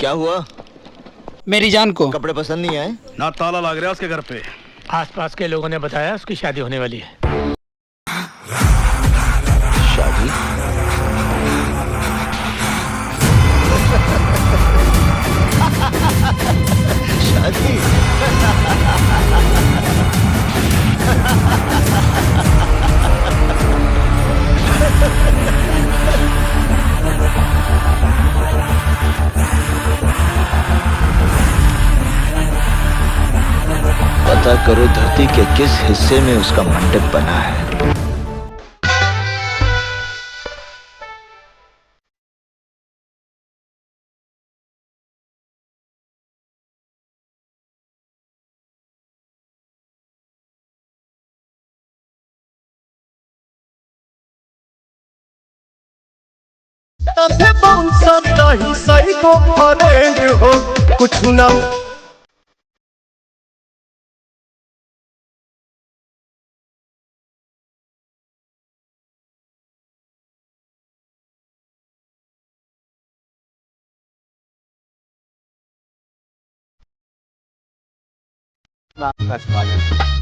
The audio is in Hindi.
क्या हुआ? मेरी जान को कपड़े पसंद नहीं आए? ना ताला लग रहा उसके घर पे। आसपास के लोगों ने बताया उसकी शादी होने वाली है। शादी? शादी? पता करो धरती के किस हिस्से में उसका मंडप बना है। सही को हो कुछ ना बस